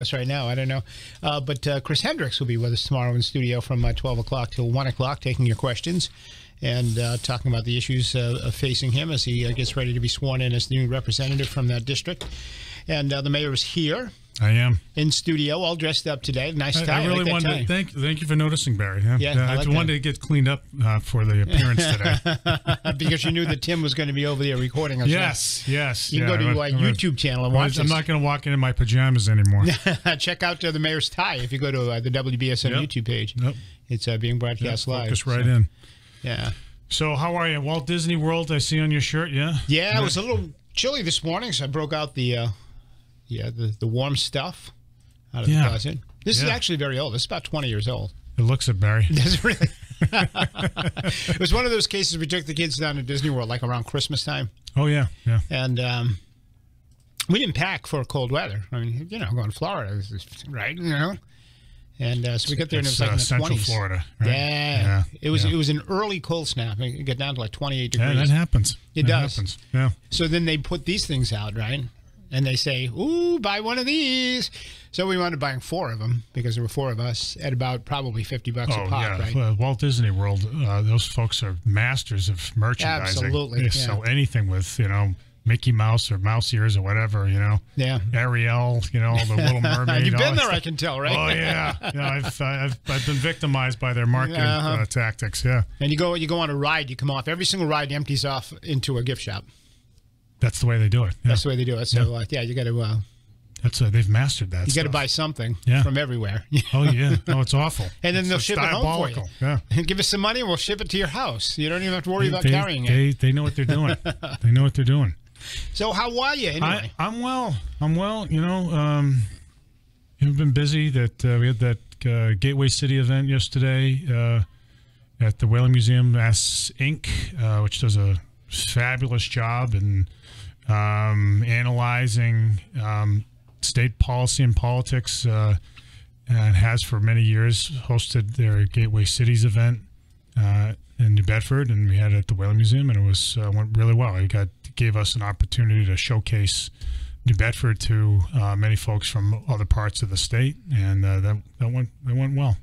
us right now. I don't know. But Chris Hendricks will be with us tomorrow in studio from 12 o'clock till 1 o'clock, taking your questions and talking about the issues facing him as he gets ready to be sworn in as the new representative from that district. And the mayor is here. I am in studio, all dressed up today. Nice tie. I really wanted to thank you for noticing, Barry. I wanted to get cleaned up for the appearance today because you knew that Tim was going to be over there recording us. Yes. You can go to YouTube channel and watch. I'm not going to walk in my pajamas anymore. Check out the mayor's tie if you go to the WBSM YouTube page. Yep. It's being broadcast live. Focus right in. Yeah. So how are you? Walt Disney World, I see on your shirt. Yeah. Yeah, it was a little chilly this morning, so I broke out the warm stuff out of the closet. This is actually very old. This is about 20 years old. It looks it, Barry. Does it really? It was one of those cases we took the kids down to Disney World, like around Christmas time. Oh, yeah. And we didn't pack for cold weather. I mean, going to Florida, right? And so we got there and it was like in the Central 20s. Florida. Right? Yeah. It was an early cold snap. It got down to like 28 degrees. Yeah, that happens. It does. Happens. Yeah. So then they put these things out, right? And they say, ooh, buy one of these. So we wound up buying 4 of them because there were 4 of us at about probably $50 a pop, right? Walt Disney World, those folks are masters of merchandising. Absolutely. They sell anything with, Mickey Mouse or mouse ears or whatever, Yeah. Ariel, the Little Mermaid. You've been there, I can tell, right? Oh, yeah. I've been victimized by their marketing tactics, yeah. And you go on a ride, you come off. Every single ride empties off into a gift shop. That's the way they do it. Yeah. That's the way they do it. So, you got to... they've mastered that. You got to buy something from everywhere. Oh, yeah. Oh, it's awful. And then they'll ship it home for you. Yeah. Give us some money and we'll ship it to your house. You don't even have to worry about carrying it. They know what they're doing. They know what they're doing. So how are you anyway? I'm well. We've been busy. We had that Gateway City event yesterday at the Whaling Museum, Mass Inc., which does a fabulous job in analyzing state policy and politics, and has for many years hosted their Gateway Cities event in New Bedford, and we had it at the Whaling Museum, and it went really well. It gave us an opportunity to showcase New Bedford to many folks from other parts of the state, and that went well.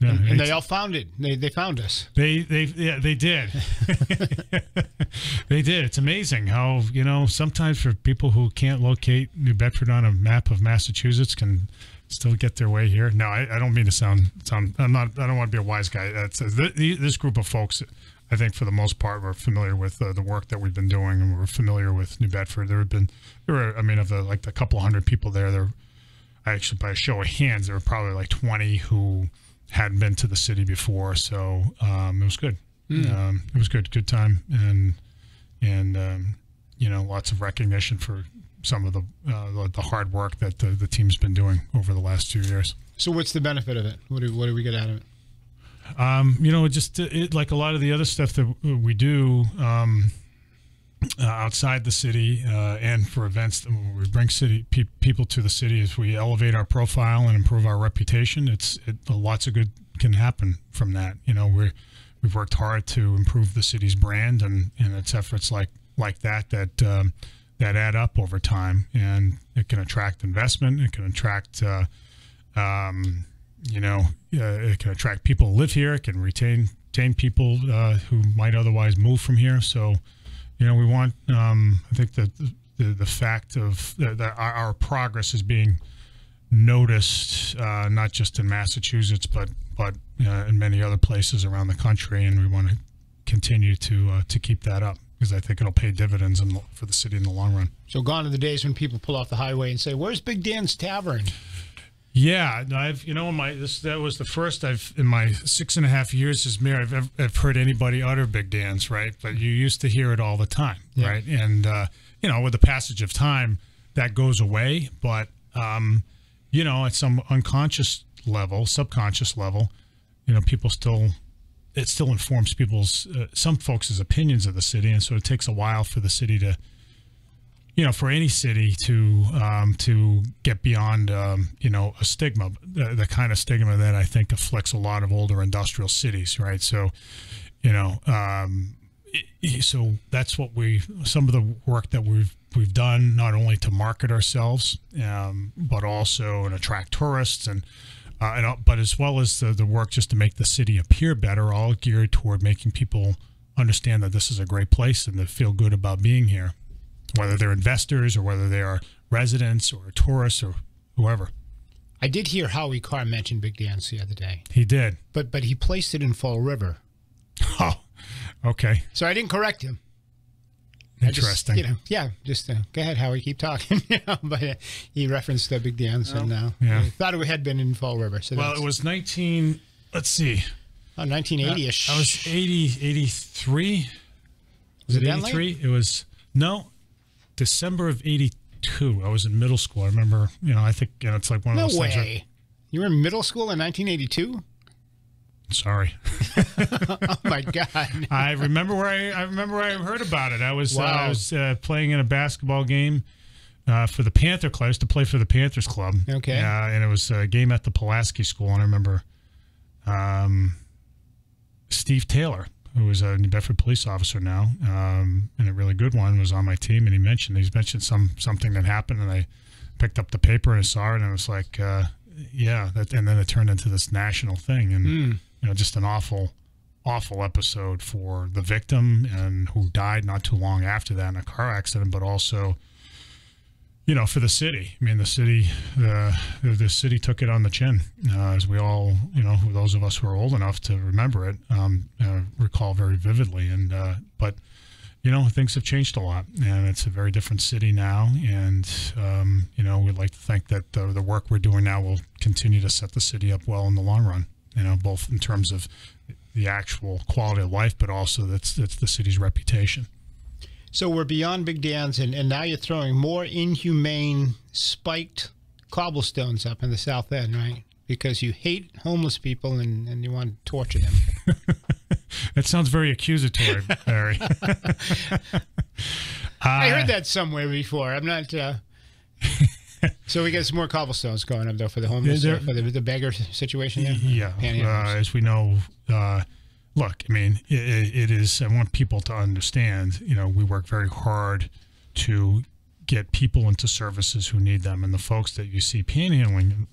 Yeah, and they all found it. They found us. They did. They did. It's amazing how sometimes for people who can't locate New Bedford on a map of Massachusetts can still get their way here. No, I don't mean to sound. I don't want to be a wise guy. This group of folks, I think for the most part, we're familiar with the work that we've been doing, and we're familiar with New Bedford. Of the couple hundred people there, actually by a show of hands, there were probably like 20 who hadn't been to the city before, so it was good. It was good time, and lots of recognition for some of the hard work that the team's been doing over the last 2 years. So what's the benefit of it? What do we get out of it? Like a lot of the other stuff that we do outside the city and for events, we bring people to the city as we elevate our profile and improve our reputation. Lots of good can happen from that. We've worked hard to improve the city's brand, and it's efforts like that add up over time, and it can attract investment. It can attract it can attract people who live here. It can retain people who might otherwise move from here. So, we want. I think that the fact of that our progress is being noticed, not just in Massachusetts, but in many other places around the country, and we want to continue to keep that up, because I think it'll pay dividends for the city in the long run. So gone are the days when people pull off the highway and say, "Where's Big Dan's Tavern?" Yeah, that was the first in my 6.5 years as mayor I've heard anybody utter Big Dan's, right? But you used to hear it all the time, right? And with the passage of time, that goes away. But at some unconscious level, subconscious level, it still informs people's some folks' opinions of the city, and so it takes a while for the city to. For any city to get beyond, a stigma, the kind of stigma that I think afflicts a lot of older industrial cities, right? So, so that's what some of the work that we've we've done not only to market ourselves, but also to attract tourists but as well as the work just to make the city appear better, all geared toward making people understand that this is a great place and to feel good about being here, whether they're investors or whether they are residents or tourists or whoever. I did hear Howie Carr mention Big Dance the other day. He did. But he placed it in Fall River. Oh, okay. So I didn't correct him. Interesting. Just go ahead, Howie, keep talking. But he referenced the Big Dance, and I thought it had been in Fall River. So it was 1980-ish. I was 83. Was it 83? It was, December of 82. I was in middle school. I remember, I think it's like one of those things. No way. You were in middle school in 1982? Sorry. Oh my God! I remember where I heard about it. I was playing in a basketball game for the Panther Club. I used to play for the Panthers Club. Okay. And it was a game at the Pulaski School, and I remember Steve Taylor, who was a New Bedford police officer now, and a really good one, was on my team, and he mentioned something that happened, and I picked up the paper and I saw it, and I was like, and then it turned into this national thing, and just an awful episode for the victim and who died not too long after that in a car accident, but also, for the city. I mean, the city took it on the chin, as we all, those of us who are old enough to remember it, recall very vividly. And but things have changed a lot, and it's a very different city now. And we'd like to think that the work we're doing now will continue to set the city up well in the long run. Both in terms of the actual quality of life, but also that's the city's reputation. So we're beyond Big Dan's, and now you're throwing more inhumane spiked cobblestones up in the South End, right? Because you hate homeless people and you want to torture them. That sounds very accusatory, Barry. I heard that somewhere before. I'm not... So we got some more cobblestones going up, though, for the homeless, for the beggar situation there? Yeah. As we know, look, I mean, it is, I want people to understand, we work very hard to get people into services who need them. And the folks that you see panhandling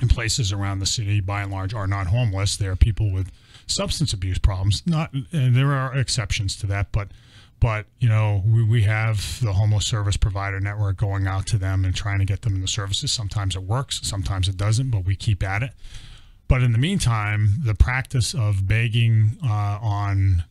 in places around the city, by and large, are not homeless. They are people with substance abuse problems. And there are exceptions to that, but we have the homeless service provider network going out to them and trying to get them into services. Sometimes it works, sometimes it doesn't, but we keep at it. But in the meantime, the practice of begging on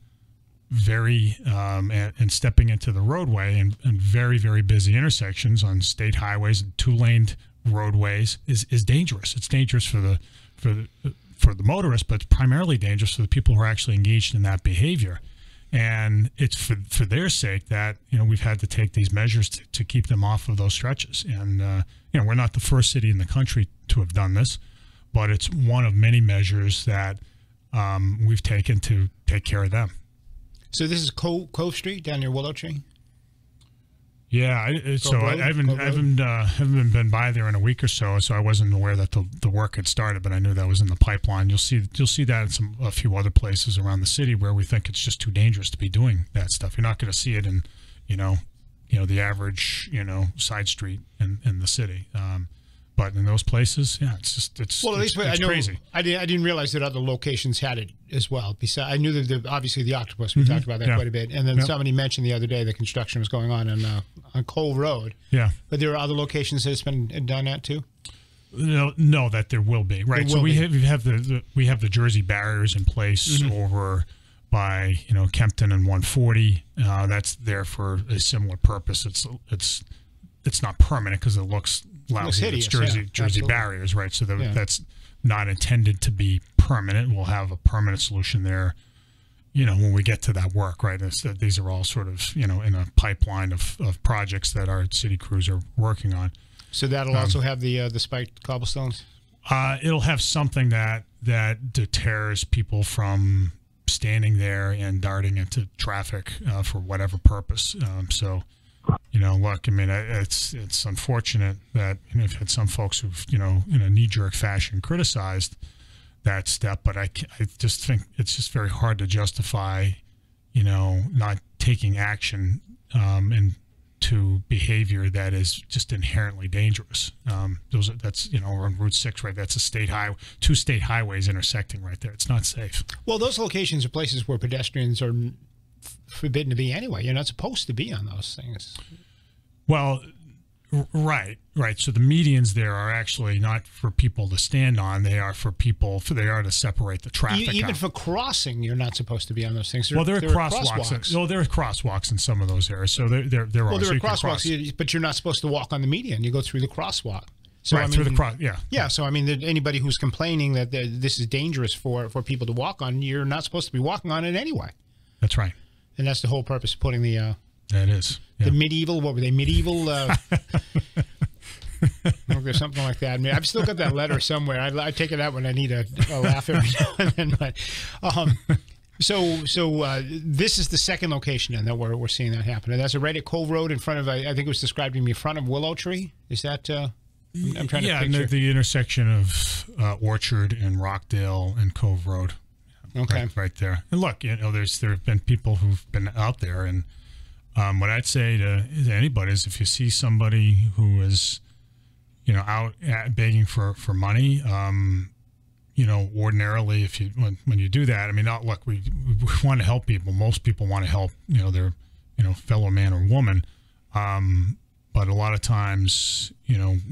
and stepping into the roadway and very, very busy intersections on state highways and two-laned roadways is dangerous. It's dangerous for the motorists, but it's primarily dangerous for the people who are actually engaged in that behavior. And it's for their sake that, we've had to take these measures to keep them off of those stretches. And, we're not the first city in the country to have done this, but it's one of many measures that we've taken to take care of them. So this is Cove Street down near Willow Tree? Yeah, I haven't been by there in a week or so I wasn't aware that the work had started, but I knew that was in the pipeline. You'll see that in a few other places around the city where we think it's just too dangerous to be doing that stuff. You're not going to see it in, the average, side street in the city. But in those places, it's crazy. I didn't realize that other locations had it as well. Besides, I knew that obviously the octopus. We talked about that quite a bit, and then somebody mentioned the other day the construction was going on Cole Road. Yeah, but there are other locations that it's been done at too. No, that there will be, right? So we have the Jersey barriers in place over by Kempton and 140. That's there for a similar purpose. It's not permanent because it looks lousy. Hideous, it's Jersey barriers, right? So that's not intended to be permanent. We'll have a permanent solution there, when we get to that work, right? These are all sort of, in a pipeline of projects that our city crews are working on. So that'll also have the spiked cobblestones? It'll have something that deters people from standing there and darting into traffic for whatever purpose. Look, I mean, it's unfortunate that I've had some folks who've, in a knee-jerk fashion criticized that step, but I just think it's just very hard to justify, not taking action and to behavior that is just inherently dangerous. That's on Route 6, right? That's a state highway, 2 state highways intersecting right there. It's not safe. Well, those locations are places where pedestrians are forbidden to be anyway. You're not supposed to be on those things. Well, right. So the medians there are actually not for people to stand on. They are for people. They are to separate the traffic. Even for crossing, you're not supposed to be on those things. There are crosswalks. There are crosswalks in some of those areas. So there are. Well, there are crosswalks, but you're not supposed to walk on the median. You go through the crosswalk. So, right, through the cross. Yeah. Yeah. So anybody who's complaining that this is dangerous for people to walk on, you're not supposed to be walking on it anyway. That's right. And that's the whole purpose of putting the. That is. The medieval, what were they, medieval? There's something like that. I mean, I've still got that letter somewhere. I take it out when I need a laugh every now and then. But, so this is the second location then that we're seeing that happen. And that's right at Cove Road in front of, I think it was described to me, in front of Willow Tree. Is that, I'm trying to picture. Yeah, the intersection of Orchard and Rockdale and Cove Road. Okay. Right there. And look, there have been people who've been out there, and what I'd say to anybody is if you see somebody who is, out begging for money, ordinarily when you do that, I mean, look, we want to help people. Most people want to help, their, fellow man or woman. But a lot of times,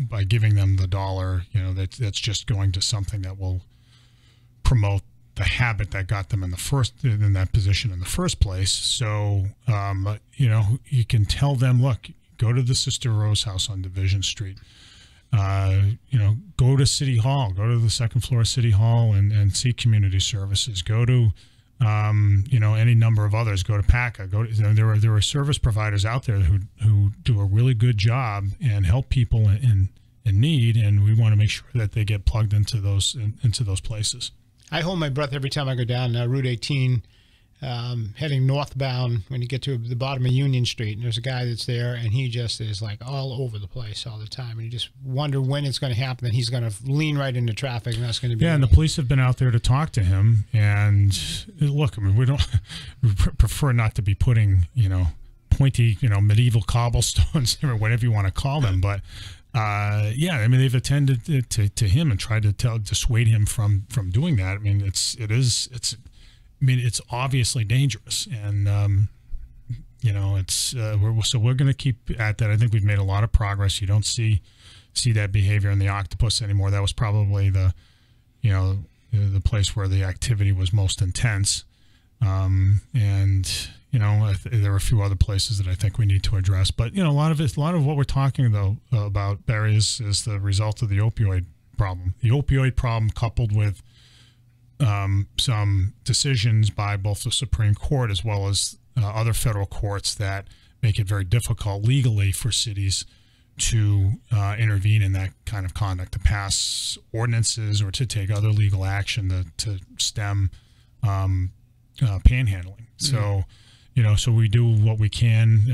by giving them the dollar, that's just going to something that will promote the habit that got them in that position in the first place. So, you can tell them, look, go to the Sister Rose house on Division Street. Go to City Hall, go to the second floor of City Hall and see community services. Go to, any number of others. Go to PACA. There are service providers out there who do a really good job and help people in need, and we want to make sure that they get plugged into those places. I hold my breath every time I go down Route 18, heading northbound when you get to the bottom of Union Street. And there's a guy that's there, and he just is like all over the place all the time. And you just wonder when it's going to happen, and he's going to lean right into traffic, and that's going to be... Yeah, and the police have been out there to talk to him. And look, I mean, we prefer not to be putting, pointy, medieval cobblestones or whatever you want to call them, but... I mean, they've attended to him and tried to dissuade him from doing that. I mean, it's obviously dangerous, and we're going to keep at that. I think we've made a lot of progress. You don't see that behavior in the Octopus anymore. That was probably the place where the activity was most intense, there are a few other places that I think we need to address. But, a lot of what we're talking, though, about, Barry, is the result of the opioid problem. The opioid problem coupled with some decisions by both the Supreme Court as well as other federal courts that make it very difficult legally for cities to intervene in that kind of conduct, to pass ordinances or to take other legal action to stem panhandling. So, so we do what we can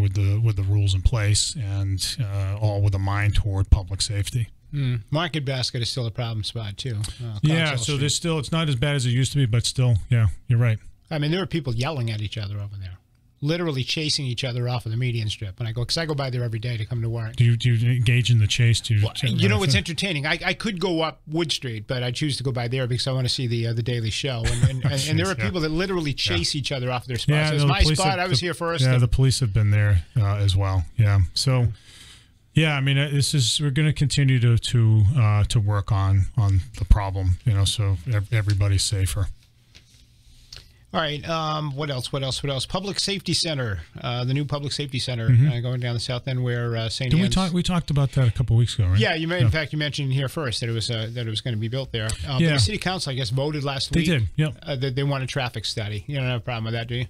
with the rules in place, and all with a mind toward public safety. Market Basket is still a problem spot too. So there's still, it's not as bad as it used to be, but still, yeah, you're right. I mean, there are people yelling at each other over there, literally chasing each other off of the median strip. When because I go by there every day to come to work. Do you engage in the chase? It's entertaining. I could go up Wood Street, but I choose to go by there because I want to see the Daily Show. And there are people that literally chase each other off their spots. Yeah, it's my spot. I was here first. Yeah, the police have been there as well. Yeah. So, yeah, I mean, we're going to continue to work on the problem. So everybody's safer. All right. What else? Public Safety Center, the new Public Safety Center going down the south end where St. Anne's. We talked about that a couple of weeks ago, right? Yeah, in fact, you mentioned here first that it was going to be built there. But the city council, I guess, voted last week. They did. Yep. That they want a traffic study. You don't have a problem with that, do you?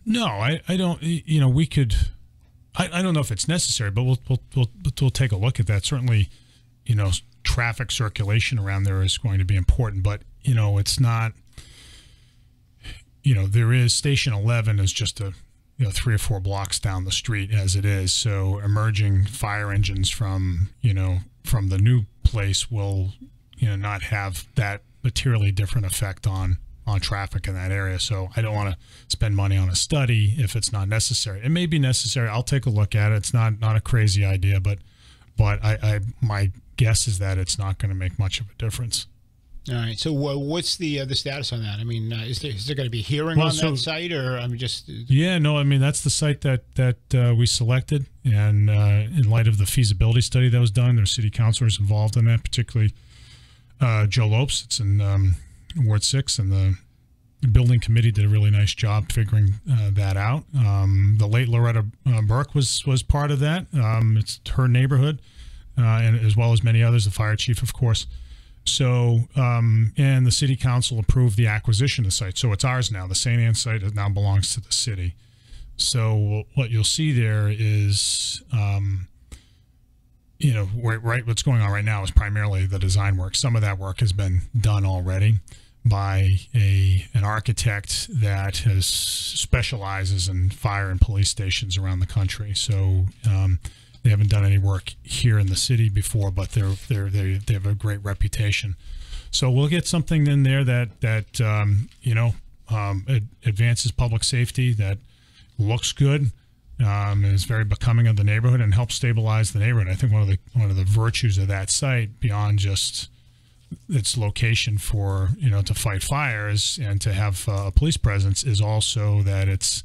No, I don't. We could. I don't know if it's necessary, but we'll take a look at that. Certainly, traffic circulation around there is going to be important, but it's not. There is Station 11 is just 3 or 4 blocks down the street as it is. So emerging fire engines from the new place will not have that materially different effect on on traffic in that area. So I don't want to spend money on a study if it's not necessary. It may be necessary. I'll take a look at it. It's not a crazy idea, but my guess is that it's not going to make much of a difference. All right. So what's the status on that? I mean, is there going to be a hearing on that site, or I'm just? Yeah, no. I mean, that's the site that we selected, and in light of the feasibility study that was done, there's city councilors involved in that, particularly Joe Lopes. It's in Ward 6, and the building committee did a really nice job figuring that out. The late Loretta Burke was part of that. It's her neighborhood, and as well as many others. The fire chief, of course. So, and the city council approved the acquisition of the site. So it's ours now. The St. Anne site now belongs to the city. So what you'll see there is, right, what's going on right now is primarily the design work. Some of that work has been done already by an architect that specializes in fire and police stations around the country. So, they haven't done any work here in the city before, but they have a great reputation. So we'll get something in there that advances public safety, that looks good, is very becoming of the neighborhood, and helps stabilize the neighborhood. I think one of the virtues of that site, beyond just its location for to fight fires and to have a police presence, is also that it's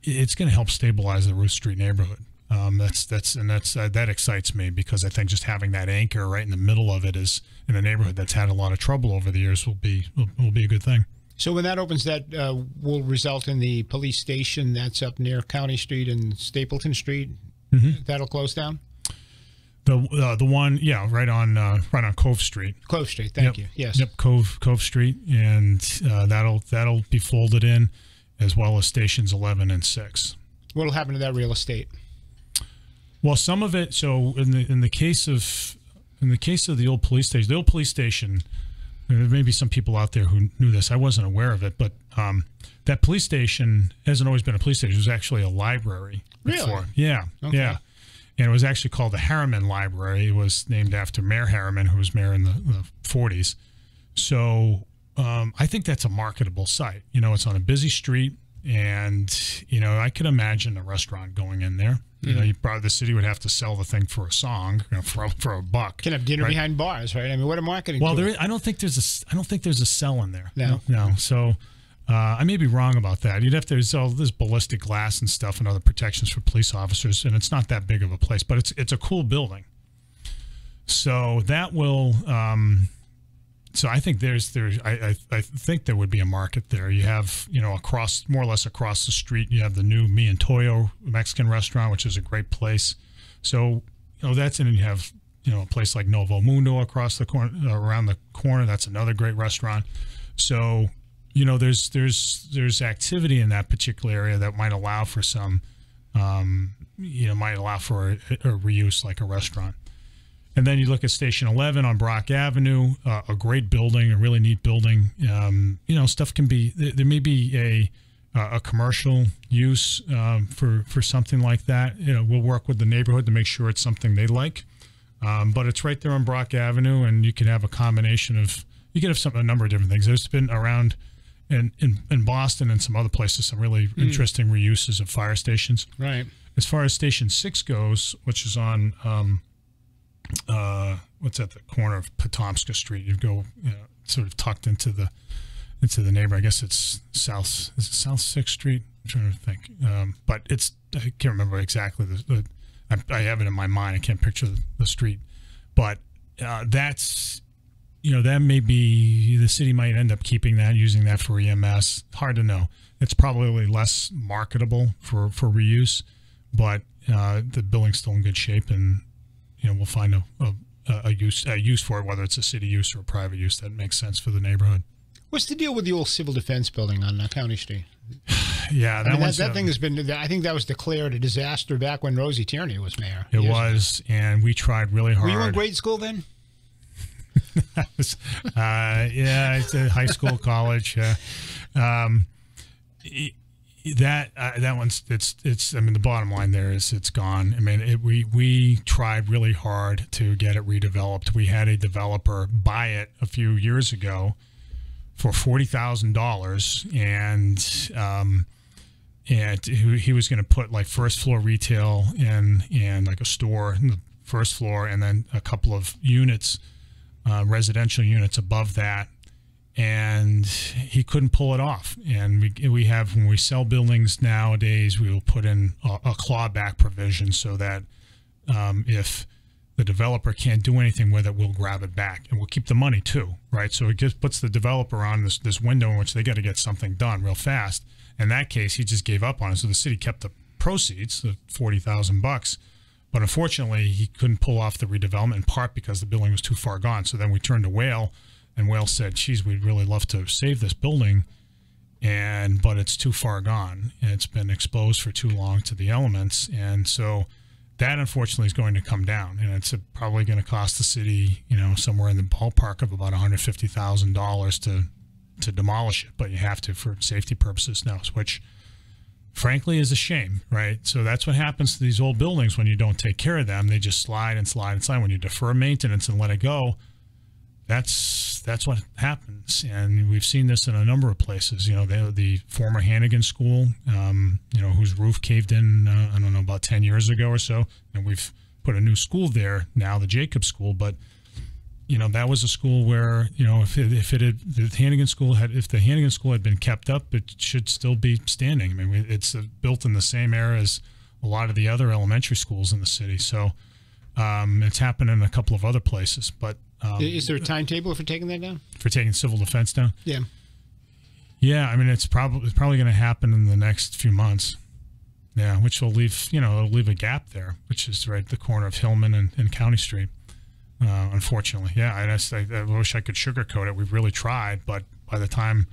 going to help stabilize the Ruth Street neighborhood. That excites me, because I think just having that anchor right in the middle of it is in a neighborhood that's had a lot of trouble over the years will be a good thing. So when that opens, that will result in the police station that's up near County Street and Stapleton Street. Mm-hmm. That'll close down. The one, yeah, right on Cove Street. Cove Street, thank you. Yes. Yep, Cove Street, and that'll be folded in, as well as stations 11 and 6. What'll happen to that real estate? Well, some of it. So in the case of the old police station, there may be some people out there who knew this. I wasn't aware of it, but that police station hasn't always been a police station. It was actually a library before. Really? Yeah, okay. Yeah. And it was actually called the Harriman Library. It was named after Mayor Harriman, who was mayor in the 40s. So I think that's a marketable site. It's on a busy street, and I could imagine a restaurant going in there. The city would have to sell the thing for a song, for $1. Can have dinner behind bars, right? I mean, what a marketing. Well, I don't think there's a cell in there. No. So I may be wrong about that. You'd have to sell this ballistic glass and stuff and other protections for police officers, and it's not that big of a place, but it's a cool building. So that will. So I think I think there would be a market there. You have, more or less across the street, you have the new Mi and Toyo Mexican restaurant, which is a great place. So, that's, and then you have, a place like Novo Mundo across the corner, around the corner. That's another great restaurant. So, there's activity in that particular area that might allow for some, might allow for a reuse like a restaurant. And then you look at Station 11 on Brock Avenue, a great building, a really neat building. Stuff can be, there may be a commercial use for something like that. We'll work with the neighborhood to make sure it's something they like. But it's right there on Brock Avenue, and you can have a combination of, a number of different things. There's been around in Boston and some other places some really interesting reuses of fire stations. Right. As far as Station 6 goes, which is on what's at the corner of Potomska Street, you go sort of tucked into the neighborhood. I guess it's South 6th Street. I'm trying to think, but I can't remember exactly I have it in my mind. I can't picture the street, but that's that may be, the city might end up keeping that, using that for EMS. Hard to know. It's probably less marketable for reuse, but the building's still in good shape, and we'll find a use for it, whether it's a city use or a private use that makes sense for the neighborhood. What's the deal with the old civil defense building on County Street? Yeah, that thing has been. I think that was declared a disaster back when Rosie Tierney was mayor. It was, and we tried really hard. Were you in grade school then? It's a high school, college. That one's it's. I mean, the bottom line there is it's gone. I mean, we tried really hard to get it redeveloped. We had a developer buy it a few years ago for $40,000, and he was going to put like first floor retail and like a store in the first floor, and then a couple of units, residential units above that. And he couldn't pull it off. And we have, when we sell buildings nowadays, we will put in a clawback provision so that if the developer can't do anything with it, we'll grab it back, and we'll keep the money too, right? So it just puts the developer on this window in which they got to get something done real fast. In that case, he just gave up on it. So the city kept the proceeds, the $40,000, but unfortunately, he couldn't pull off the redevelopment, in part because the building was too far gone. So then we turned to Whale, and Whale said, geez, we'd really love to save this building, but it's too far gone. And it's been exposed for too long to the elements. And so that, unfortunately, is going to come down. And it's probably going to cost the city, somewhere in the ballpark of about $150,000 to demolish it. But you have to for safety purposes now, which, frankly, is a shame, right? So that's what happens to these old buildings when you don't take care of them. They just slide and slide and slide. When you defer maintenance and let it go, that's what happens. And we've seen this in a number of places. The former Hannigan School, whose roof caved in, I don't know, about 10 years ago or so. And we've put a new school there now, the Jacob School. But, that was a school where, if the Hannigan School had been kept up, it should still be standing. I mean, it's built in the same era as a lot of the other elementary schools in the city. So it's happened in a couple of other places. But is there a timetable for taking that down? For taking civil defense down? Yeah. Yeah, I mean, it's probably going to happen in the next few months. Yeah, which will leave, it'll leave a gap there, which is right at the corner of Hillman and County Street. Unfortunately, yeah. I wish I could sugarcoat it. We've really tried, but by the time,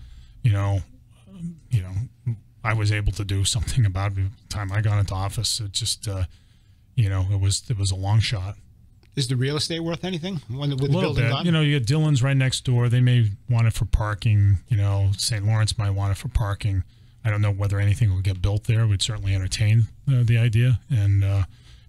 I was able to do something about it, by the time I got into office, it just, it was a long shot. Is the real estate worth anything? With the little building bit. gone? You get Dillon's right next door. They may want it for parking. St. Lawrence might want it for parking. I don't know whether anything will get built there. We'd certainly entertain the idea. And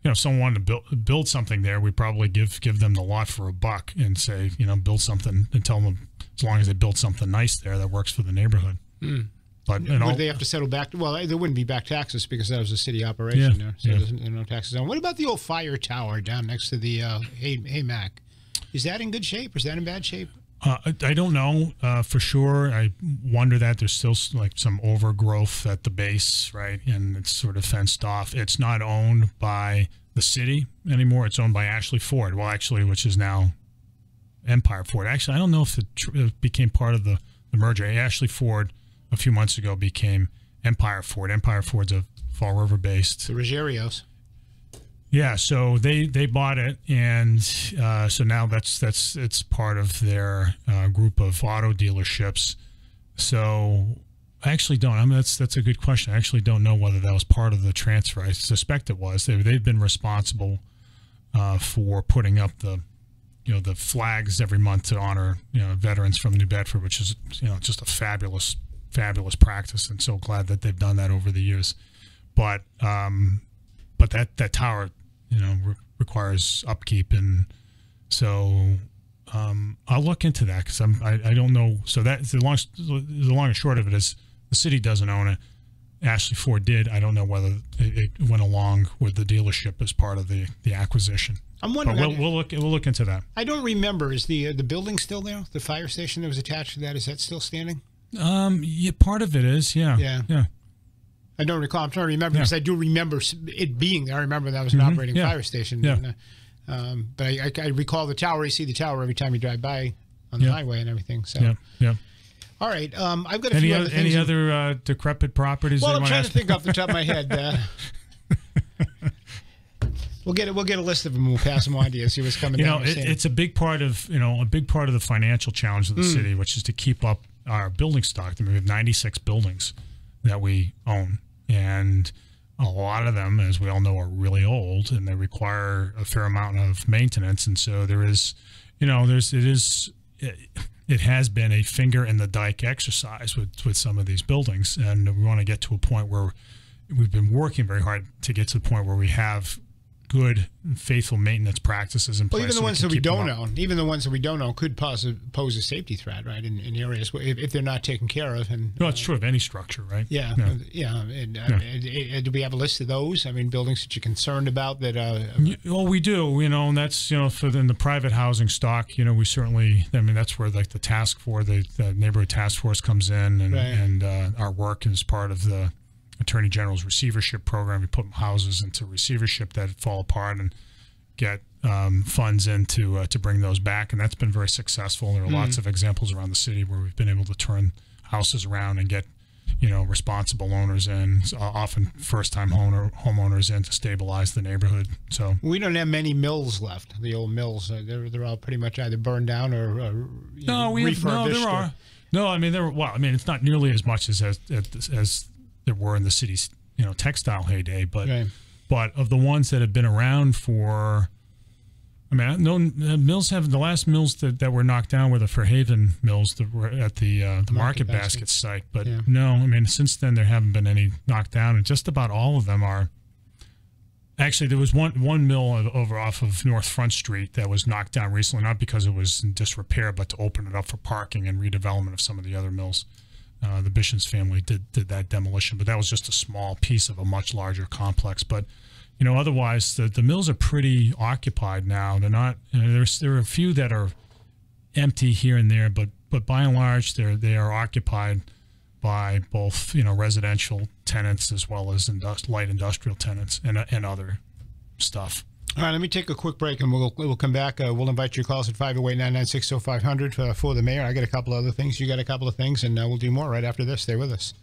if someone wanted to build something there, we'd probably give them the lot for $1 and say, build something, and tell them as long as they build something nice there that works for the neighborhood. Mm. But would they have to settle back? Well, there wouldn't be back taxes because that was a city operation there, so there's no taxes on. What about the old fire tower down next to the Haymack? Is that in good shape, or is that in bad shape? I don't know for sure. I wonder that there's still like some overgrowth at the base, right? And it's sort of fenced off. It's not owned by the city anymore. It's owned by Ashley Ford. Well, actually, which is now Empire Ford. Actually, I don't know if it became part of the merger. Ashley Ford, a few months ago, became Empire Ford. Empire Ford's a Fall River based. The Ruggierios. Yeah, so they bought it, and so now it's part of their group of auto dealerships. So I actually don't. I mean, that's a good question. I actually don't know whether that was part of the transfer. I suspect it was. They've been responsible for putting up the flags every month to honor veterans from New Bedford, which is just a fabulous practice, and so glad that they've done that over the years. But that tower requires upkeep, and so I'll look into that because I don't know. So that's the long and short of it is the city doesn't own it. Ashley Ford did. I don't know whether it went along with the dealership as part of the acquisition. I'm wondering. But we'll look into that. I don't remember. Is the building still there? The fire station that was attached to that, is that still standing? Yeah, part of it is. Yeah. Yeah. I don't recall. I'm trying to remember because I do remember it being there. I remember that was an operating fire station. Yeah. And, but I recall the tower. You see the tower every time you drive by on the highway and everything. So. Yeah. All right. I've got a few other things. Any other decrepit properties? Well, I'm trying to think off the top of my head. We'll get a list of them. We'll pass them on to you. See what's coming down. It's a big part of the financial challenge of the city, which is to keep up our building stock. I mean, we have 96 buildings that we own, and a lot of them, as we all know, are really old, and they require a fair amount of maintenance. And so there is, it has been a finger in the dike exercise with some of these buildings, and we want to get to a point where we've been working very hard to get to the point where we have good, faithful maintenance practices in place. Well, even the so ones that we keep them don't up. own, even the ones that we don't own, could pose a safety threat, right? In areas where, if they're not taken care of, and No, it's true of any structure, right? yeah. And do we have a list of those? I mean, buildings that you're concerned about that. Well, we do, and that's, for the private housing stock, we certainly, I mean, that's where like the the neighborhood task force comes in, and, Right. and our work is part of the Attorney General's receivership program. We put houses into receivership that fall apart and get funds in to bring those back, and that's been very successful. There are lots of examples around the city where we've been able to turn houses around and get responsible owners in, often first-time homeowners in to stabilize the neighborhood. So We don't have many mills left. The old mills, they're all pretty much either burned down or refurbished. there are. No, I mean it's not nearly as much as there were in the city's textile heyday, but Right. but of the ones that have been around for, I mean, no mills have, the last mills that were knocked down were the Fairhaven mills that were at the Market Basket site. But Yeah. no, I mean, since then there haven't been any knocked down, and just about all of them are. Actually, there was one mill over off of North Front Street that was knocked down recently, not because it was in disrepair, but to open it up for parking and redevelopment of some of the other mills. The Bishop's family did that demolition, but that was just a small piece of a much larger complex. But otherwise, the mills are pretty occupied now. They're not. There are a few that are empty here and there, but by and large, they are occupied by both residential tenants as well as light industrial tenants and other stuff. All right, let me take a quick break, and we'll come back. We'll invite your calls at 508-996-0500 for the mayor. I got a couple other things. You got a couple of things, and we'll do more right after this. Stay with us.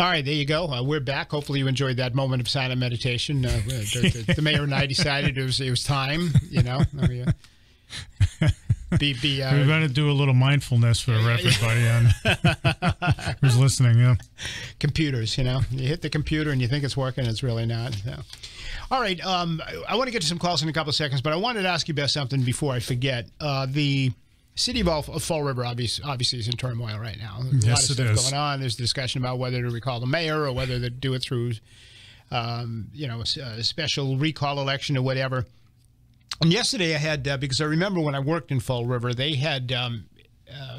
All right, there you go. We're back. Hopefully you enjoyed that moment of silent meditation. The mayor and I decided it was time, you know. We're going to do a little mindfulness for everybody who's listening. Yeah. Computers, you know. You hit the computer and you think it's working. It's really not. So. All right. I want to get to some calls in a couple of seconds, but I wanted to ask you about something before I forget. The city of Fall River obviously is in turmoil right now. There's a lot of stuff going on. There's discussion about whether to recall the mayor or whether to do it through, a special recall election or whatever. And yesterday I had, because I remember when I worked in Fall River, they had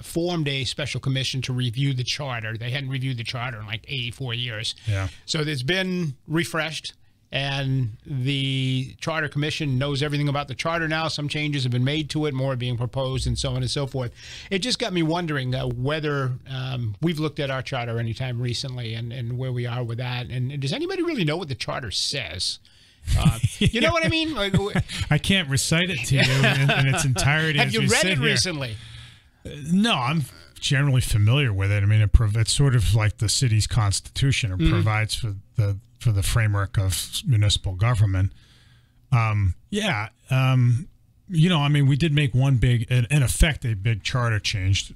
formed a special commission to review the charter. They hadn't reviewed the charter in like 84 years. Yeah. So it's been refreshed. And the Charter Commission knows everything about the charter now. Some changes have been made to it, more are being proposed, and so on and so forth. It just got me wondering whether we've looked at our charter anytime recently and where we are with that. And does anybody really know what the charter says? You know what I mean? Like, I can't recite it to you in its entirety. Have you read it recently? No, I'm generally familiar with it. I mean, it's sort of like the city's constitution. It provides for the framework of municipal government. I mean, we did make one in effect, a big charter change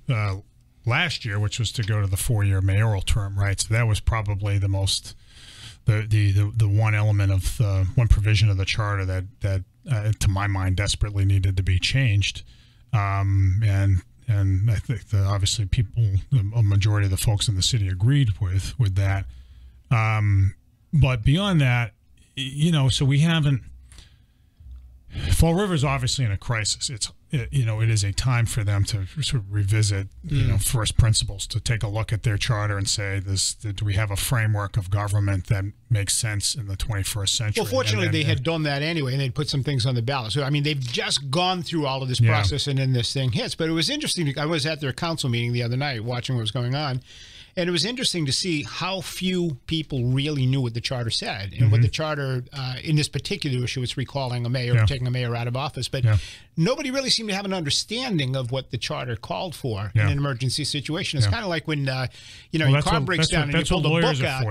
last year, which was to go to the 4-year mayoral term, right? So that was probably the most, the one element of one provision of the charter that to my mind, desperately needed to be changed. And I think obviously a majority of the folks in the city agreed with that. But beyond that, so we haven't. Fall River is obviously in a crisis. It is a time for them to sort of revisit, first principles, to take a look at their charter and say, do we have a framework of government that makes sense in the 21st century? Well, fortunately, they had done that anyway, and they'd put some things on the ballot. So, I mean, they've just gone through all of this process, and then this thing hits. But it was interesting. I was at their council meeting the other night watching what was going on. And it was interesting to see how few people really knew what the charter said and what the charter, in this particular issue, it's recalling a mayor or taking a mayor out of office. But nobody really seemed to have an understanding of what the charter called for in an emergency situation. It's kind of like when, your car breaks down and you pull the book out.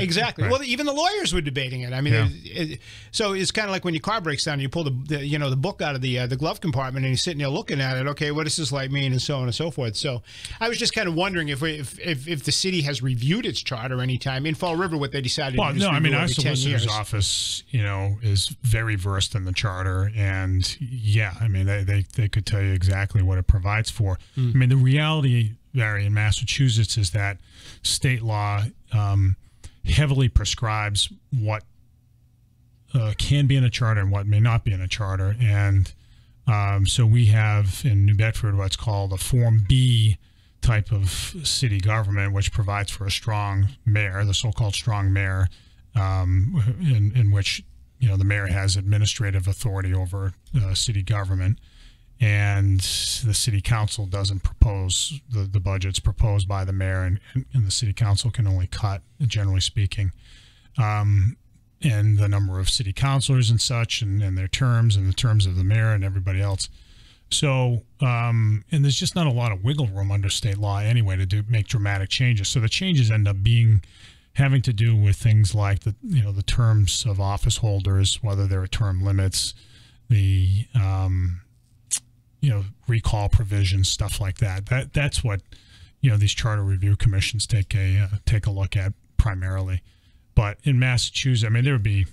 Exactly. Right. Well, even the lawyers were debating it. I mean, so it's kind of like when your car breaks down and you pull the book out of the glove compartment and you're sitting there looking at it. Okay, what does this like mean, and so on and so forth. So I was just kind of wondering if the city has reviewed its charter anytime. In Fall River, what they decided to do is review our every 10 years. solicitor's office, is very versed in the charter, and I mean, they could tell you exactly what it provides for. I mean, the reality, Barry, in Massachusetts is that state law heavily prescribes what can be in a charter and what may not be in a charter, and so we have in New Bedford what's called a Form B type of city government, which provides for a strong mayor, the so-called strong mayor, in which the mayor has administrative authority over city government, and the city council doesn't propose the budgets proposed by the mayor, and the city council can only cut, generally speaking, and the number of city councilors and such, and their terms and the terms of the mayor and everybody else. So, and there's just not a lot of wiggle room under state law anyway to make dramatic changes. So the changes end up having to do with things like the terms of office holders, whether there are term limits, the recall provisions, stuff like that. That's what these charter review commissions take a look at primarily. But in Massachusetts, I mean, there would be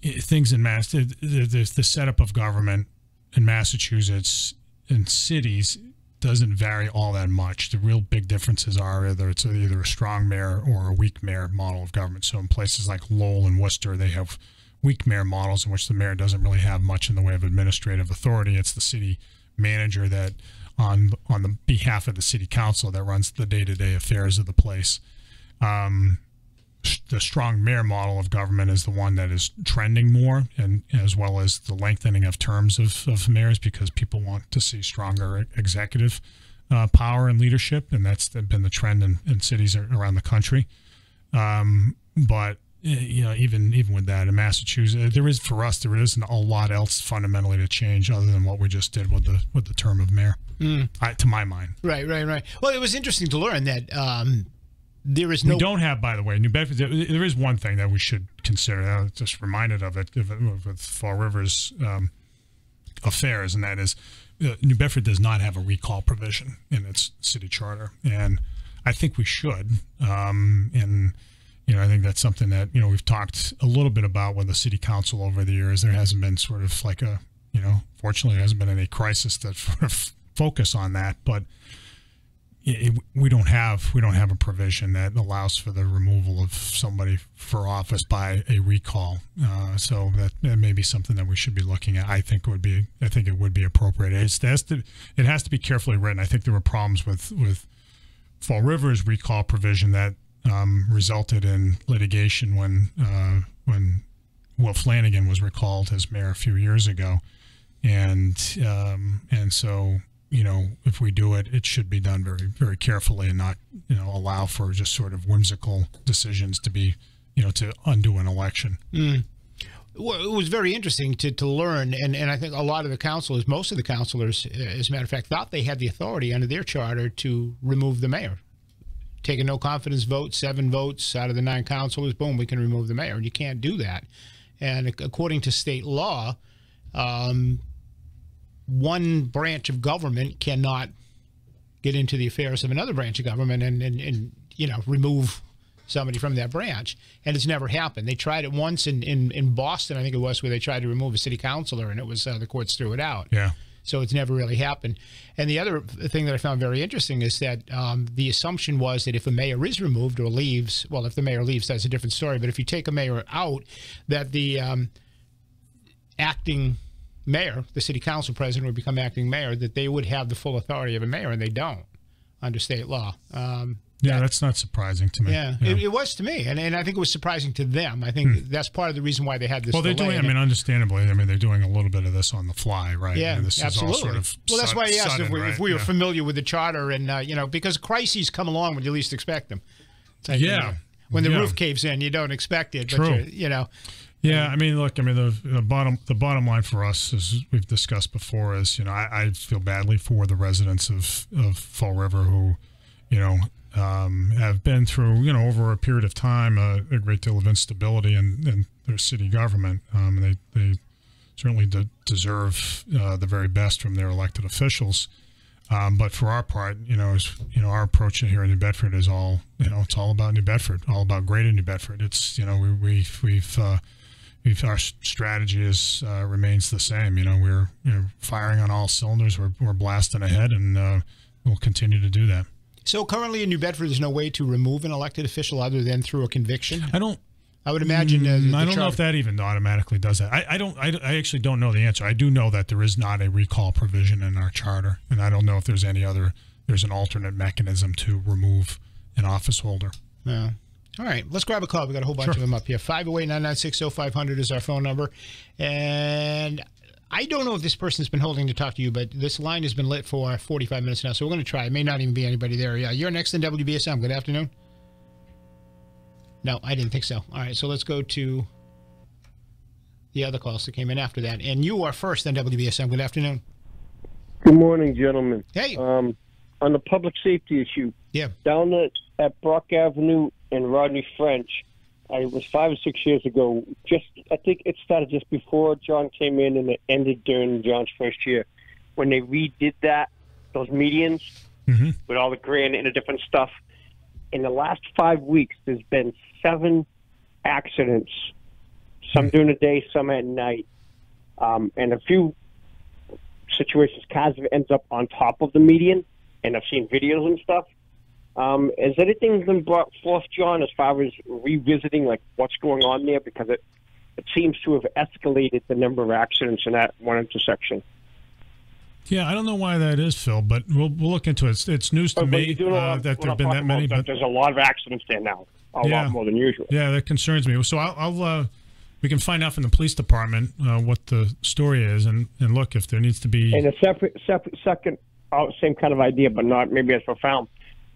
things in there's the setup of government in Massachusetts in cities doesn't vary all that much. The real big differences are either a strong mayor or a weak mayor model of government. So in places like Lowell and Worcester, they have weak mayor models in which the mayor doesn't really have much in the way of administrative authority. It's the city manager that on the behalf of the city council that runs the day-to-day affairs of the place. The strong mayor model of government is the one that is trending more, and as well as the lengthening of terms of mayors, because people want to see stronger executive power and leadership, and that's been the trend in cities around the country. But even with that in Massachusetts, there isn't a lot else fundamentally to change other than what we just did with the term of mayor, to my mind. Right. Well, it was interesting to learn that there is We don't have, by the way, New Bedford. There is one thing that we should consider. I was just reminded of it with Fall River's affairs, and that is New Bedford does not have a recall provision in its city charter, and I think we should. And I think that's something that we've talked a little bit about with the city council over the years. There hasn't been sort of like a fortunately, there hasn't been any crisis that sort of focus on that, but. We don't have a provision that allows for the removal of somebody for office by a recall. So that may be something that we should be looking at. I think it would be appropriate. It has to be carefully written. I think there were problems with Fall River's recall provision that resulted in litigation when Will Flanagan was recalled as mayor a few years ago, and so. If we do it, it should be done very, very carefully and not, allow for just sort of whimsical decisions to be, to undo an election. Well, it was very interesting to learn, and I think a lot of the councilors, most of the councilors, as a matter of fact, thought they had the authority under their charter to remove the mayor. Take a no-confidence vote, 7 votes out of the 9 councilors, boom, we can remove the mayor. And you can't do that. And according to state law, one branch of government cannot get into the affairs of another branch of government and remove somebody from that branch. And it's never happened. They tried it once in Boston, I think it was, where they tried to remove a city councilor, and it was the courts threw it out. Yeah. So it's never really happened. And the other thing that I found very interesting is that the assumption was that if a mayor is removed or leaves, well, if the mayor leaves, that's a different story. But if you take a mayor out, that the acting mayor, the city council president would become acting mayor, that they would have the full authority of a mayor, and they don't under state law. That's not surprising to me. Yeah, it was to me, and I think it was surprising to them. I think that's part of the reason why they had this. Well, they're doing. Understandably, they're doing a little bit of this on the fly, right? Yeah, this absolutely. Is all sort of well, that's why I asked sudden, if we were familiar with the charter, and because crises come along when you least expect them. Like, when the roof caves in, you don't expect it. True. But Yeah, look, the bottom line for us, as we've discussed before, is I feel badly for the residents of Fall River who, have been through over a period of time a great deal of instability in their city government. They certainly deserve the very best from their elected officials. But for our part, our approach here in New Bedford is all it's all about New Bedford, all about greater New Bedford. It's our strategy remains the same. We're firing on all cylinders. We're blasting ahead, and we'll continue to do that. So currently in New Bedford, there's no way to remove an elected official other than through a conviction. I would imagine. I don't know if that even automatically does that. I actually don't know the answer. I do know that there is not a recall provision in our charter, and I don't know if there's there's an alternate mechanism to remove an office holder. Yeah. All right, let's grab a call. We got a whole bunch of them up here. 508-996-0500 is our phone number. And I don't know if this person's been holding to talk to you, but this line has been lit for 45 minutes now, so we're going to try. It may not even be anybody there. Yeah, you're next in WBSM. Good afternoon. No, I didn't think so. All right, so let's go to the other calls that came in after that. And you are first on WBSM. Good afternoon. Good morning, gentlemen. Hey. On the public safety issue, down at Brock Avenue and Rodney French, it was 5 or 6 years ago. I think it started just before John came in, and it ended during John's first year, when they redid those medians with all the granite and the different stuff. In the last 5 weeks, there's been 7 accidents, some during the day, some at night, and a few situations cars have ended up on top of the median, and I've seen videos and stuff. Has anything been brought forth, John, as far as revisiting what's going on there? Because it seems to have escalated the number of accidents in that one intersection. Yeah, I don't know why that is, Phil, but we'll look into it. It's news to me that there have been that many. But there's a lot of accidents there now, a lot more than usual. Yeah, that concerns me. So I'll we can find out from the police department what the story is, and look if there needs to be. And a separate second, same kind of idea, but not maybe as profound.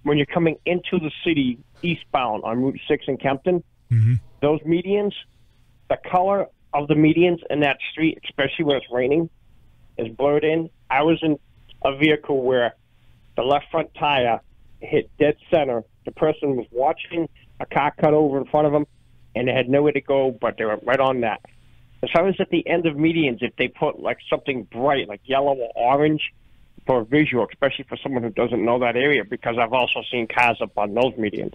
When you're coming into the city eastbound on Route 6 in Kempton, those medians, the color of the medians in that street, especially when it's raining, is blurred in. I was in a vehicle where the left front tire hit dead center. The person was watching a car cut over in front of them, and they had nowhere to go, but they were right on that. As far as at the end of medians, if they put like something bright, like yellow or orange, for a visual, especially for someone who doesn't know that area, because I've also seen cars up on those medians.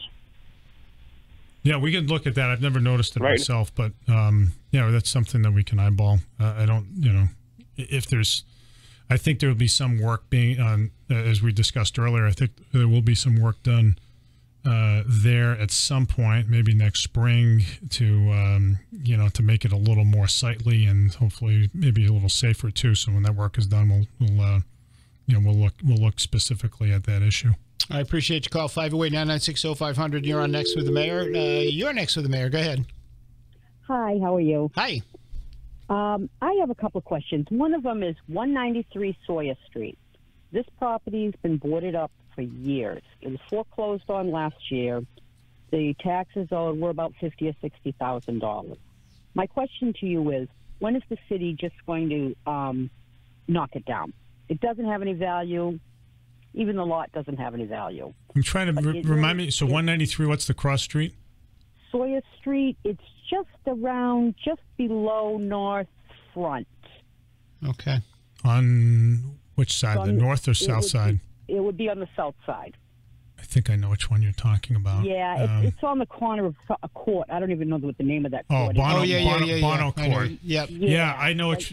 Yeah, we can look at that. I've never noticed it myself, but yeah, that's something that we can eyeball. I don't, if there's, I think there will be some work being on, as we discussed earlier. I think there will be some work done there at some point, maybe next spring, to to make it a little more sightly and hopefully maybe a little safer too. So when that work is done, we'll look specifically at that issue. I appreciate your call. 508-996-0500. You're on Next with the Mayor. You're next with the Mayor. Go ahead. Hi, how are you? Hi. I have a couple of questions. One of them is 193 Sawyer Street. This property's been boarded up for years. It was foreclosed on last year. The taxes were about $50,000 or $60,000. My question to you is, when is the city just going to knock it down? It doesn't have any value. Even the lot doesn't have any value. I'm trying to remind me. So 193, what's the cross street? Sawyer Street. It's just below North Front. Okay. On which side? The north or south side? It would be on the south side. I think I know which one you're talking about. Yeah, it's on the corner of a court. I don't even know what the name of that court is. Bono Court. Yep. Yeah, I know it.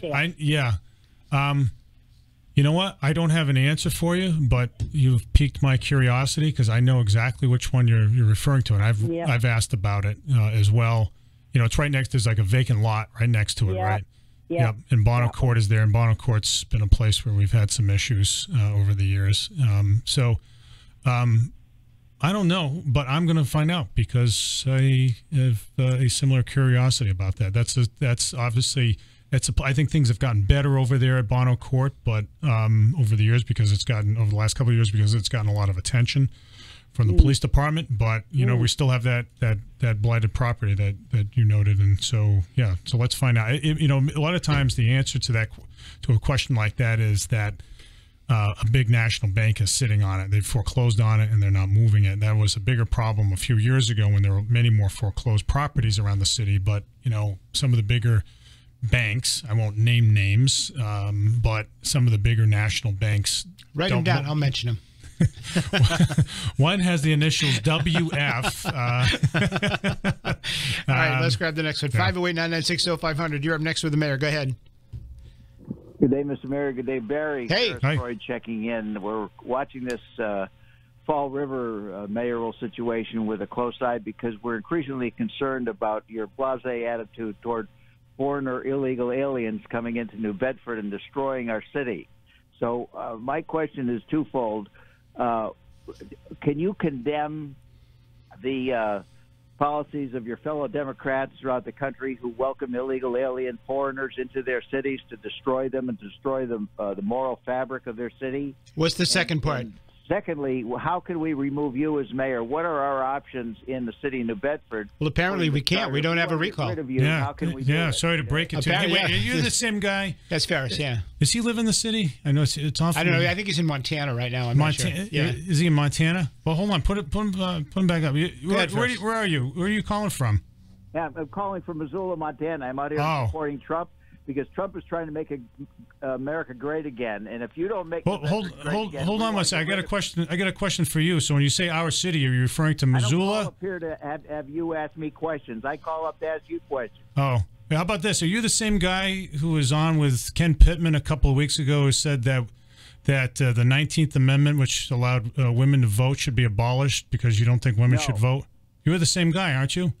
You know what? I don't have an answer for you, but you've piqued my curiosity because I know exactly which one you're referring to, and I've asked about it as well. It's right next. There's like a vacant lot right next to it, right? Yeah. Yep. And Bono Court is there, and Bono Court's been a place where we've had some issues over the years. I don't know, but I'm going to find out because I have a similar curiosity about that. That's obviously. I think things have gotten better over there at Bono Court, but over the years over the last couple of years because it's gotten a lot of attention from the police department. But we still have that blighted property that you noted, and so let's find out. A lot of times the answer to a question like that is that a big national bank is sitting on it. They've foreclosed on it and they're not moving it. That was a bigger problem a few years ago when there were many more foreclosed properties around the city. But some of the bigger banks, I won't name names, but some of the bigger national banks. Write them down. I'll mention them. One has the initials WF. All right, let's grab the next one. 508-996-0500. You're up next with the Mayor. Go ahead. Good day, Mr. Mayor. Good day, Barry. Hey. Troy checking in. We're watching this Fall River mayoral situation with a close eye because we're increasingly concerned about your blasé attitude toward foreign or illegal aliens coming into New Bedford and destroying our city. So my question is twofold. Can you condemn the policies of your fellow Democrats throughout the country who welcome illegal alien foreigners into their cities to destroy them and destroy the moral fabric of their city? What's the second part? Secondly, how can we remove you as mayor? What are our options in the city of New Bedford? Well, apparently we can't. We don't have a recall. How can we do it? Sorry to break it to you. Hey, wait, are you the same guy? That's Ferris, yeah. Does he live in the city? I know it's awful. I don't know. I think he's in Montana right now. I'm not sure. Yeah. Is he in Montana? Well, hold on. Put him back up. Where are you? Where are you calling from? Yeah, I'm calling from Missoula, Montana. I'm out here supporting Trump because Trump is trying to make America great again. And if you don't make hold on one second. I got a question for you. So when you say our city, are you referring to Missoula? I don't call up here to have you ask me questions. I call up to ask you questions. Oh, how about this? Are you the same guy who was on with Ken Pittman a couple of weeks ago who said that the 19th Amendment, which allowed women to vote, should be abolished because you don't think women should vote? You're the same guy, aren't you?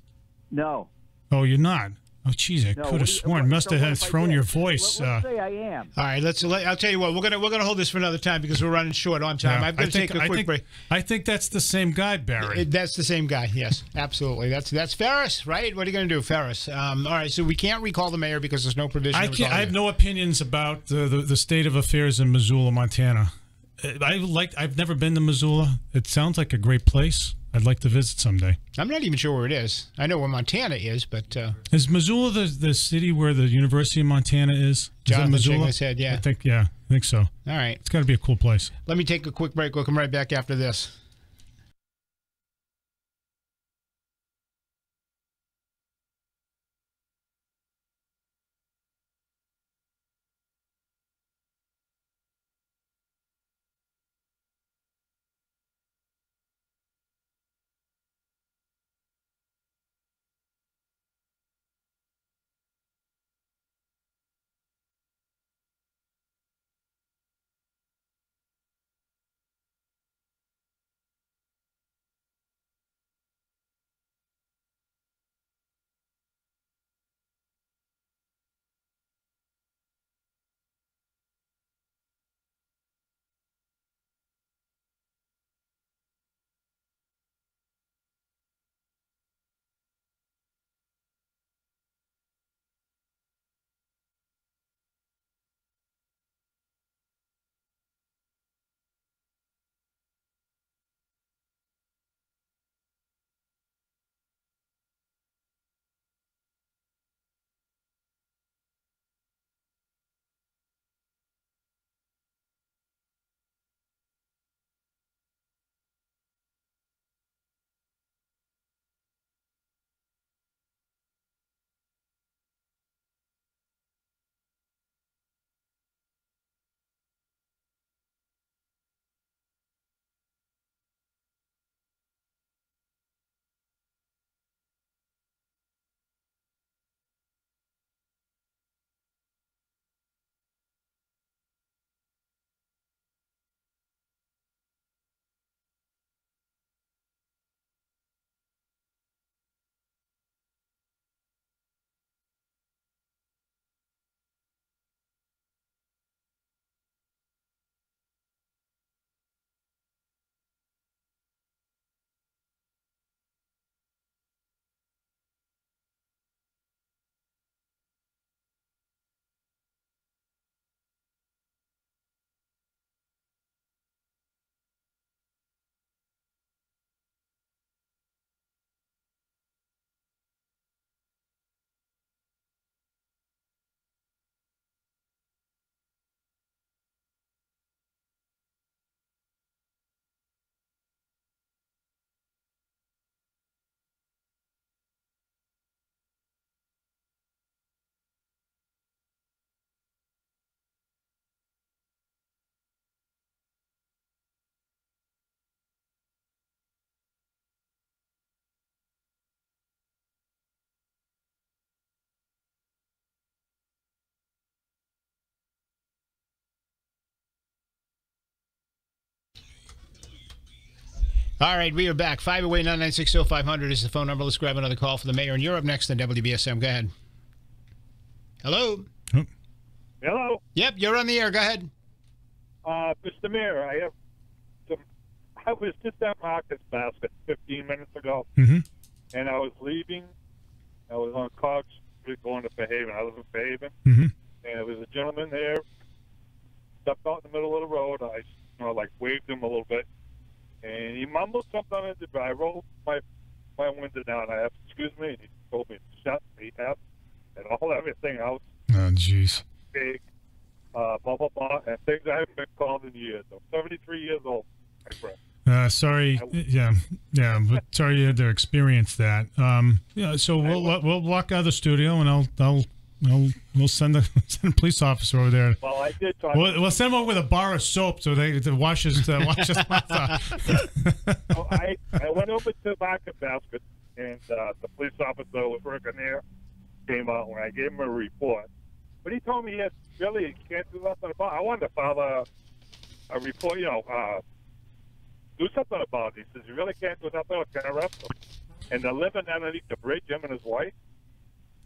No. Oh, you're not. Oh, geez, I could have sworn. Must have thrown your voice. Let's say I am. All right, I'll tell you what. We're gonna hold this for another time because we're running short on time. I've got to take a quick break. I think that's the same guy, Barry. That's the same guy. Yes, absolutely. That's Ferris, right? What are you going to do, Ferris? All right, so we can't recall the mayor because there's no provision. I have no opinions about the state of affairs in Missoula, Montana. I've never been to Missoula. It sounds like a great place. I'd like to visit someday. I'm not even sure where it is. I know where Montana is, but... is Missoula the city where the University of Montana is? Jonathan shaking his head, yeah. I think so. All right. It's got to be a cool place. Let me take a quick break. We'll come right back after this. All right, we are back. 508-996-0500 is the phone number. Let's grab another call for the mayor. And you're up next on WBSM. Go ahead. Hello? Oh. Hello? Yep, you're on the air. Go ahead. Mr. Mayor, I was just at Marcus Basket 15 minutes ago, and I was leaving. I was on Cox Street going to Fairhaven. I live in Fairhaven, and there was a gentleman there, stepped out in the middle of the road. I waved him a little bit, and he mumbled something on the drive. I rolled my window down. I asked, excuse me, and he told me to shut me up and everything else. Oh, jeez. Big, blah, blah, blah, and things I haven't been called in years. I'm 73 years old, my friend. Sorry, but sorry you had to experience that. So we'll walk out of the studio, and we'll send a police officer over there. Well, I did talk. We'll send them over with a bar of soap so they to wash his mouth off. So I went over to Market Basket, and the police officer was working there. Came out when I gave him a report, but he told me he can't do nothing about it. I wanted to file a report, do something about it. He says, you really can't do nothing, or can arrest him. And they're living underneath the bridge, him and his wife.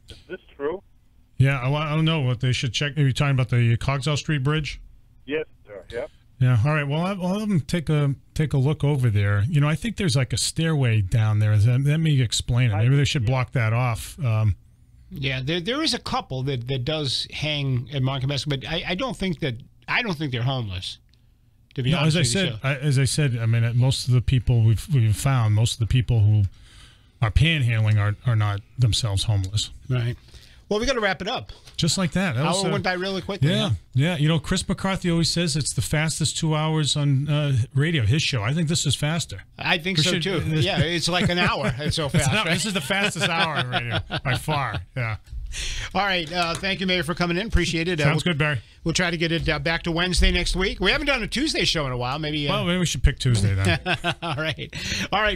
Is this true? Yeah, I don't know what they should check. Are you talking about the Cogswell Street Bridge? Yes, sir. Yep. Yeah. All right. Well, I'll have them take a look over there. I think there's like a stairway down there. Let me explain it. Maybe they should block that off. Yeah, there is a couple that does hang at Market Basket, but I don't think they're homeless. To be honest, as I said, I mean, most of the people we've found, most of the people who are panhandling are not themselves homeless. Right. Well, we got to wrap it up. Just like that. Hour went by really quickly. Yeah, huh? Yeah. Chris McCarthy always says it's the fastest 2 hours on radio, his show. I think this is faster. I think so, too. Yeah, it's like an hour. It's so fast. Right? This is the fastest hour on radio by far. Yeah. All right. Thank you, Mayor, for coming in. Appreciate it. Sounds good, Barry. We'll try to get it back to Wednesday next week. We haven't done a Tuesday show in a while. Maybe we should pick Tuesday then. All right.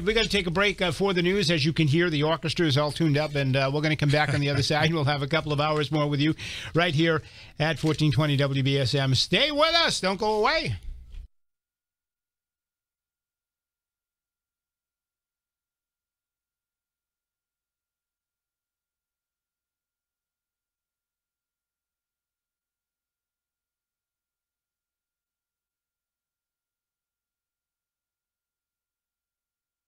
We got to take a break for the news. As you can hear, the orchestra is all tuned up, and we're going to come back on the other side. We'll have a couple of hours more with you right here at 1420 WBSM. Stay with us. Don't go away.